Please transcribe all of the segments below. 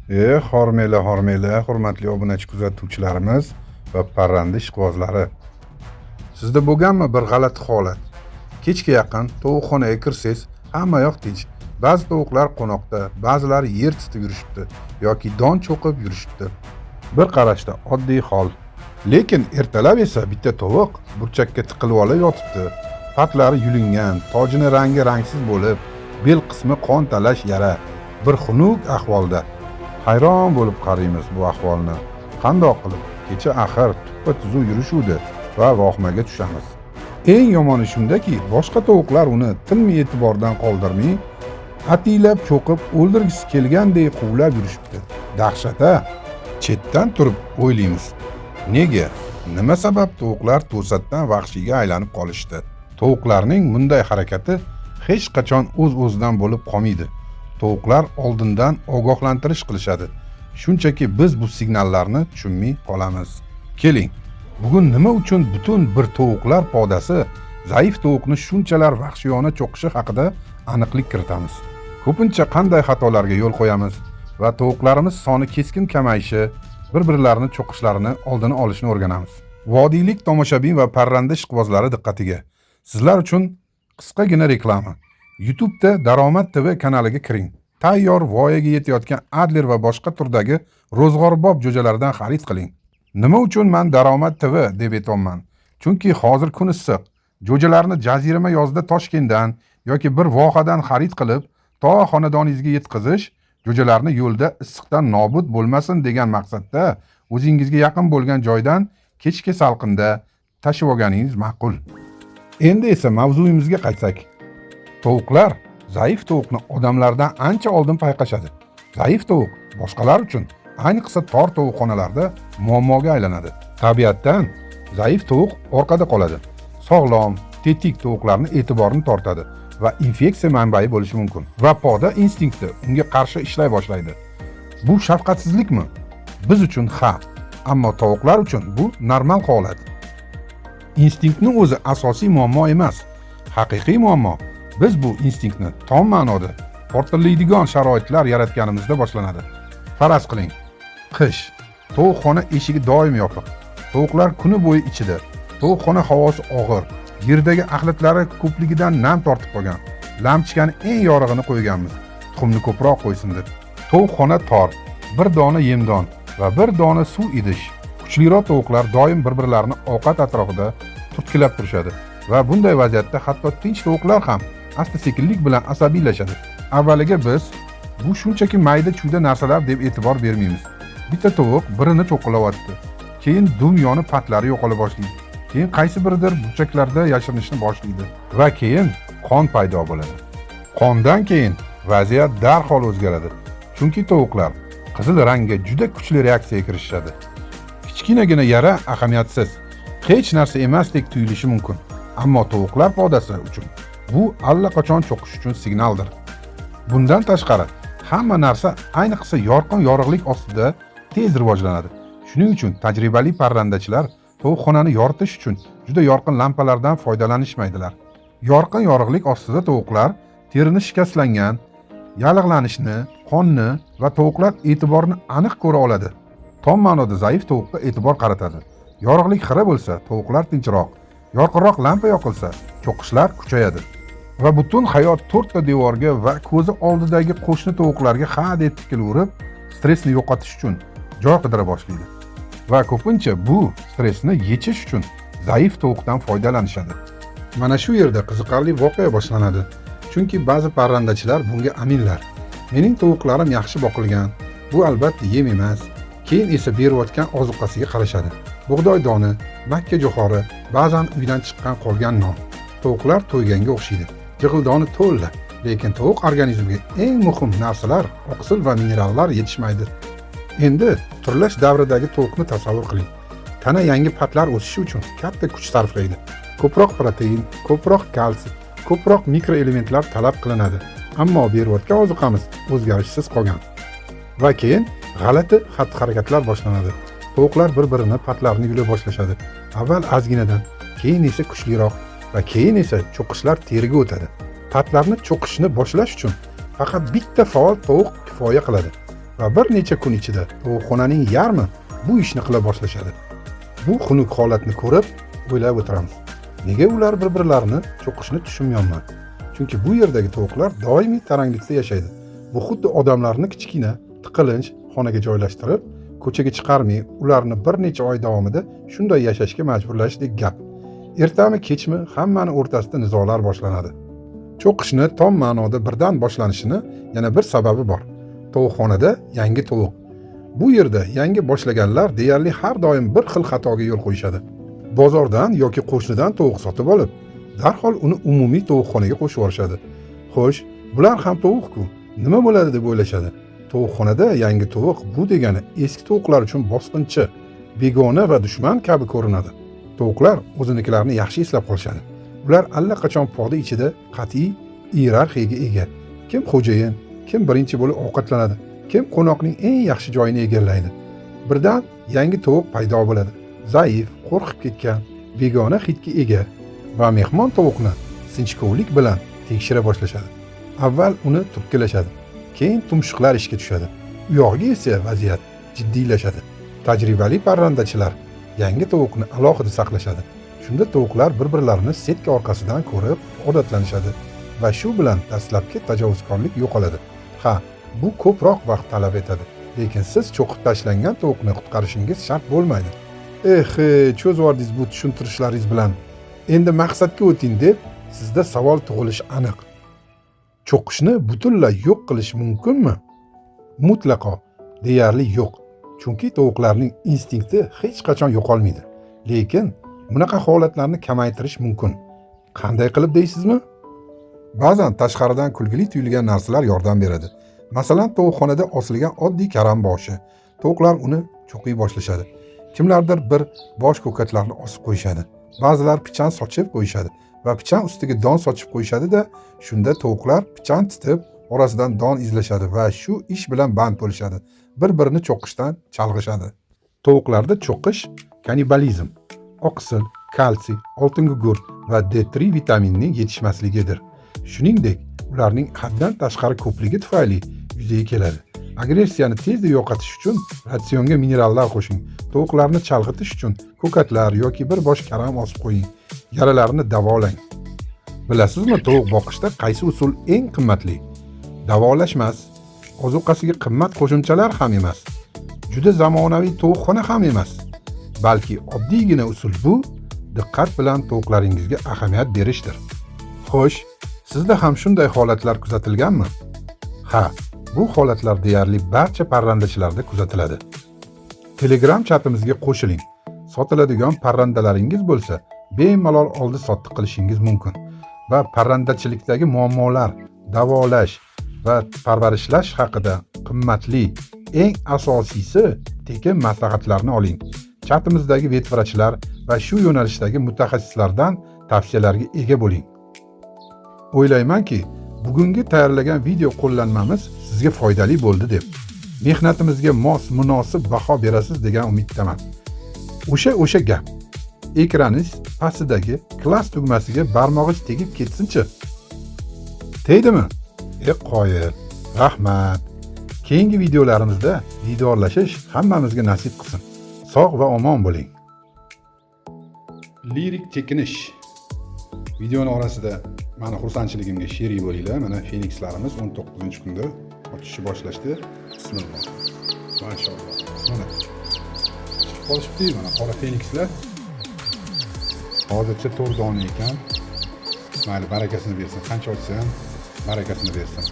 Hormela, hurmatli obunachi kuzatuvchilarimiz va parranda ishqibozlari. Sizda bo'lganmi bir g'alati holat? Kechga yaqin tovuqxonaga kirsangiz, hamma yoq tinch. Ba'zi tovuqlar qo'noqda, ba'zilari yer titib yurishibdi yoki don cho'qib yurishibdi. Bir qarashda oddiy hol. Lekin ertalab esa bitta tovuq burchakka tiqilib olib yotibdi. Patlari yulingan, tojini rangi rangsiz bo'lib, bel qismi qon talash yara, bir xunuk ahvolda. Hayron bo'lib qaraymiz bu ahvolni. Qandoq qilib kecha axir tuppa-tuzuv yurishuvdi va vohmaga tushamiz. Eng yomoni shundaki, boshqa tovuqlar uni tilmi e'tibordan qoldirmay, atiylab cho'qib o'ldirgisi kelgandek quvlab yurishibdi. Dahshat-a! Chetdan turib o'ylaymiz. Nega? Nima sabab tovuqlar to'satdan vahshiyga aylanib qolishdi? Tovuqlarning bunday harakati hech qachon o'z-o'zidan bo'lib qolmaydi. Tovuqlar oldindan ogohlantirish qilishadi. Shunchaki biz bu signallarni tushunmay qolamiz. Keling, bugun nima uchun butun bir tovuqlar podasi zaif tovuqni shunchalar vahshiyona cho'qishi haqida aniqlik kiritamiz. Ko'pincha qanday xatolarga yo'l qo'yamiz va tovuqlarimiz soni keskin kamayishi, bir-birlarini cho'qishlarini oldini olishni o'rganamiz. Vodiylik tomoshabin va parranda ishqibozlari diqqatiga. Sizlar uchun qisqagina reklama. YouTube'da Daromad TV kanaliga kiring. Tayyor voyaga yetayotgan Adler va boshqa turdagi ro'zg'orbob jo'jalardan xarid qiling. Nima uchun men Daromad TV deb aytayapman? Chunki hozir kun issiq. Jo'jalarni jazirama yozda Toshkentdan yoki bir vohadan xarid qilib, to xonadoningizga yetkazish, jo'jalarni yo'lda issiqdan nobud bo'lmasin degan maqsadda o'zingizga yaqin bo'lgan joydan kechki salqinda tashib olganingiz ma'qul. Endi esa mavzuyimizga qaytsak. Tovuqlar zaif tovuqni odamlardan ancha oldin payqashadi. Zaif tovuq boshqalar uchun, ayniqsa tor tovuqxonalarda muammoga aylanadi. Tabiatdan zaif tovuq orqada qoladi. Sog'lom, tetik tovuqlarni e'tiborini tortadi va infeksiya manbai bo'lishi mumkin. Va poda instinkti unga qarshi ishlay boshlaydi. Bu shafqatsizlikmi? Biz uchun ha, ammo tovuqlar uchun bu normal holat. Instinktning o'zi asosiy muammo emas. Haqiqiy muammo biz bu instinktni tom ma'noda portlaydigan sharoitlar yaratganimizda boshlanadi. Faraz qiling, qish, tovuqxona eshigi doim yopiq. Tovuqlar kuni bo'yi ichida. Tovuqxona havosi og'ir, yerdagi axlatlari ko'pligidan nam tortib qolgan. Lampochkani eng yorig'ini qo'yganmiz, tuxumni ko'proq qo'ysin deb. Tovuqxona tor, bir dona yemdon va bir dona suv idish. Kuchliroq tovuqlar doim bir-birlarini ovqat atrofida turtkilab turishadi va bunday vaziyatda hatto tinch tovuqlar ham asta-sekinlik bilan asabiylashadi. Avvaliga biz bu shunchaki mayda-chuyda narsalar deb e'tibor bermaymiz. Bitta tovuq birini cho'qilayapti. Keyin dum yonib patlari yo'qola boshlaydi. Keyin qaysi biridir burchaklarda yashirinishni boshlaydi va keyin qon paydo bo'ladi. Qondan keyin vaziyat darhol o'zgaradi. Chunki tovuqlar qizil rangga juda kuchli reaksiyaga kirishadi. Kichkinagina yara ahamiyatsiz, hech narsa emasdek tuyulishi mumkin. Ammo tovuqlar podasi uchun bu allaqachon cho'qish uchun signaldir. Bundan tashqari, hamma narsa ayniqsa yorqin yorug'lik ostida tez rivojlanadi. Shuning uchun tajribali parrandachilar tovuqxonani yoritish uchun juda yorqin lampalardan foydalanishmaydilar. Yorqin yorug'lik ostida tovuqlar terini shikastlangan, yallig'lanishni, qonni va tovuqlar e'tiborini aniq ko'ra oladi. Tom ma'noda zaif tovuqqa e'tibor qaratadi. Yorug'lik xira bo'lsa, tovuqlar tinchroq. Yorqinroq lampa yoqilsa, cho'qishlar kuchayadi. Va butun hayot to'rtta devorga va ko'zi oldidagi qo'shni tovuqlarga hadeb tikilaverib, stressni yo'qotish uchun joy qidira boshlaydi. Va ko'pincha bu stressni yechish uchun zaif tovuqdan foydalanishadi. Mana shu yerda qiziqarli voqea boshlanadi. Chunki ba'zi parrandachilar bunga aminlar. Mening tovuqlarim yaxshi boqilgan. Bu albatta yem emas. Keyin esa berayotgan ozuqasiga qarashadi. Bug'doy doni, makka jo'xori, ba'zan uydan chiqqan qolgan non. Tovuqlar to'yganga o'xshaydi. Jig'ildoni to'la, lekin tovuq organizmiga eng muhim narsalar, oqsil va minerallar yetishmaydi. Endi turlash davridagi tovuqni tasavvur qiling. Tana yangi patlar o'sishi uchun katta kuch sarflaydi. Ko'proq protein, ko'proq kalsiy, ko'proq mikroelementlar talab qilinadi. Ammo berayotgan ozuqamiz o'zgarishsiz qolgan. Va keyin g'alati xatti-harakatlar boshlanadi. Tovuqlar bir-birini patlarini yula boshlashadi. Avval ozginadan, keyin esa kuchliroq va keyin esa cho'qishlar teriga o'tadi. Patlarni cho'qishni boshlash uchun faqat bitta faol tovuq kifoya qiladi. va bir necha kun ichida tovuqxonaning yarmi bu ishni qila boshlashadi. Bu xunuk holatni ko'rib o'ylab o'tiramiz. Nega ular bir-birlarini cho'qishni tushunmayapman. Chunki bu yerdagi tovuqlar doimiy taranglikda yashaydi. Bu xuddi odamlarni kichkina, tiqilinch xonaga joylashtirib, ko'chaga chiqarmay, ularni bir necha oy davomida shunday yashashga majburlashdek gap. Ertami kechmi hammani o'rtasida nizolar boshlanadi. Cho'qishni tom ma'noda birdan boshlanishini yana bir sababi bor. Tovuqxonada yangi tovuq. Bu yerda yangi boshlaganlar deyarli har doim bir xil xatoga yo'l qo'yishadi. Bozordan yoki qo'shnidan tovuq sotib olib, darhol uni umumiy tovuqxonaga qo'shib yuborishadi. Xo'sh, bular ham tovuq-ku, nima bo'ladi deb o'ylashadi. Tovuqxonada yangi tovuq bu degani eski tovuqlar uchun bosqinchi, begona va dushman kabi ko'rinadi. Tovuqlar o'zinikilarni yaxshi eslab qolishadi. Ular allaqachon poda ichida qat'iy iyerarxiyaga ega. Kim xo'jayin, kim birinchi bo'lib ovqatlanadi, kim qo'noqning eng yaxshi joyini egallaydi. Birdan yangi tovuq paydo bo'ladi. Zaif, qo'rqib ketgan, begona hidga ega va mehmon tovuqni sinchkovlik bilan tekshira boshlashadi. Avval uni turtkilashadi, keyin tumshuqlar ishga tushadi. U yog'iga esa vaziyat jiddiylashadi. Tajribali parrandachilar yangi tovuqni alohida saqlashadi. Shunda tovuqlar bir-birlarini setka orqasidan ko'rib odatlanishadi va shu bilan dastlabki tajovuzkorlik yo'qoladi. Ha, bu ko'proq vaqt talab etadi, lekin siz cho'qib tashlangan tovuqni qutqarishingiz shart bo'lmaydi. Cho'zvordingiz bu tushuntirishlaringiz bilan. Endi maqsadga o'ting deb sizda savol tug'ilishi aniq. Cho'qishni butunlay yo'q qilish mumkinmi? Mutlaqo deyarli yo'q. Chunki tovuqlarning instinkti hech qachon yo'qolmaydi. Lekin bunaqa holatlarni kamaytirish mumkin. Qanday qilib deysizmi? Ba'zan tashqaridan kulgili tuyulgan narsalar yordam beradi. Masalan, tovuqxonada osilgan oddiy karam boshi. Tovuqlar uni cho'qiy boshlashadi. Kimlardir bir bosh ko'katlarni osib qo'yishadi. Ba'zilar pichan sochib qo'yishadi va pichan ustiga don sochib qo'yishadi-da, shunda tovuqlar pichan titib, orasidan don izlashadi va shu ish bilan band bo'lishadi. Bir-birini cho'qishdan chalg'ishadi. Tovuqlarda cho'qish kannibalizm, oqsil, kalsiy, oltin gugurt va D3 vitaminining yetishmasligidir. Shuningdek, ularning haddan tashqari ko'pligi tufayli yuzaga keladi. Agressiyani tezda yo'qotish uchun ratsionga minerallar qo'shing. Tovuqlarni chalg'itish uchun ko'katlar yoki bir bosh karam osib qo'ying. Yaralarni davolang. Bilasizmi, tovuq boqishda qaysi usul eng qimmatli? Davolash emas, ozuqasiga qimmat qo'shimchalar ham emas, juda zamonaviy tovuqxona ham emas. Balki oddiygina usul bu diqqat bilan tovuqlaringizga ahamiyat berishdir. Xo'sh, sizda ham shunday holatlar kuzatilganmi? Ha, bu holatlar deyarli barcha parrandachilarda kuzatiladi. Telegram chatimizga qo'shiling. Sotiladigan parrandalaringiz bo'lsa, bemalol oldi-sotdi qilishingiz mumkin va parrandachilikdagi muammolar, davolash va parvarishlash haqida qimmatli, eng asosiysi tekin maslahatlarni oling. Chatimizdagi vetvrachlar va shu yo'nalishdagi mutaxassislardan tavsiyalarga ega bo'ling. O'ylaymanki, bugungi tayyorlagan video qo'llanmamiz sizga foydali bo'ldi deb. Mehnatimizga munosib baho berasiz degan umiddaman. O'sha gap. Ekraningiz pastidagi klass tugmasiga barmog'ingiz tegib ketsin-chi. Tegdimi? Qoyil. Rahmat. Keyingi videolarimizda vidolashish hammamizga nasib qilsin. Sog' va omon bo'ling. Lirik chekinish. Videoning orasida meni xursandchiligimga sherik bo'linglar. Mana Fenikslarimiz 19-kunda ochishni boshlashdi. Bismillah. Maşallah. Mana. Qolishibdi mana qora Fenikslar. Hozircha 4 dona ekan. Mayli, barakasini bersin. Qancha ochsa ham barakasini bersin.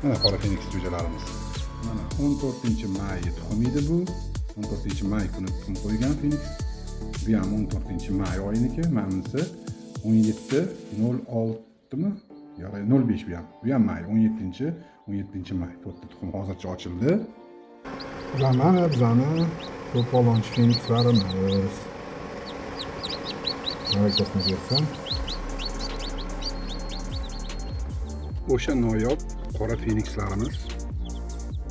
Mana qora Feniks jo'jalarimiz. Mana 14-may tuxum edi bu. 14-may kuni tuxum qo'ygan Feniks. Bu ham 14-may oyiniki. Menimcha 17-06mi? Yo'q, 05 bu ham. Bu ham may 17-may. To'rtta tuxum hozircha ochildi. Mana bizani to'polonchi Fenikslarimiz. Barakasini bersin. O'sha noyob qora Fenikslarimiz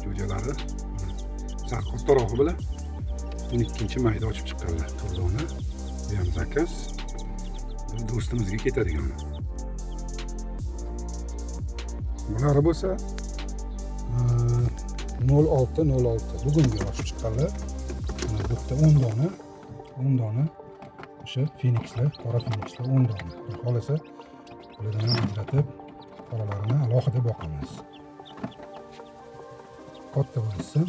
jo'jalari sal kattarog'i bilan 12-mayda ochib chiqqanlar. To'rdona. Bu ham zakaz. Bu do'stimizga ketadigan. Bular bo'lsa 0606 bugungi oshib chiqqanlar. Mana bu yerda 10 dona o'sha fenikslar, qora fenikslar 10 dona. Xohlasa bulardan ajratib, qoralarini alohida boqamiz. Katta bo'lsa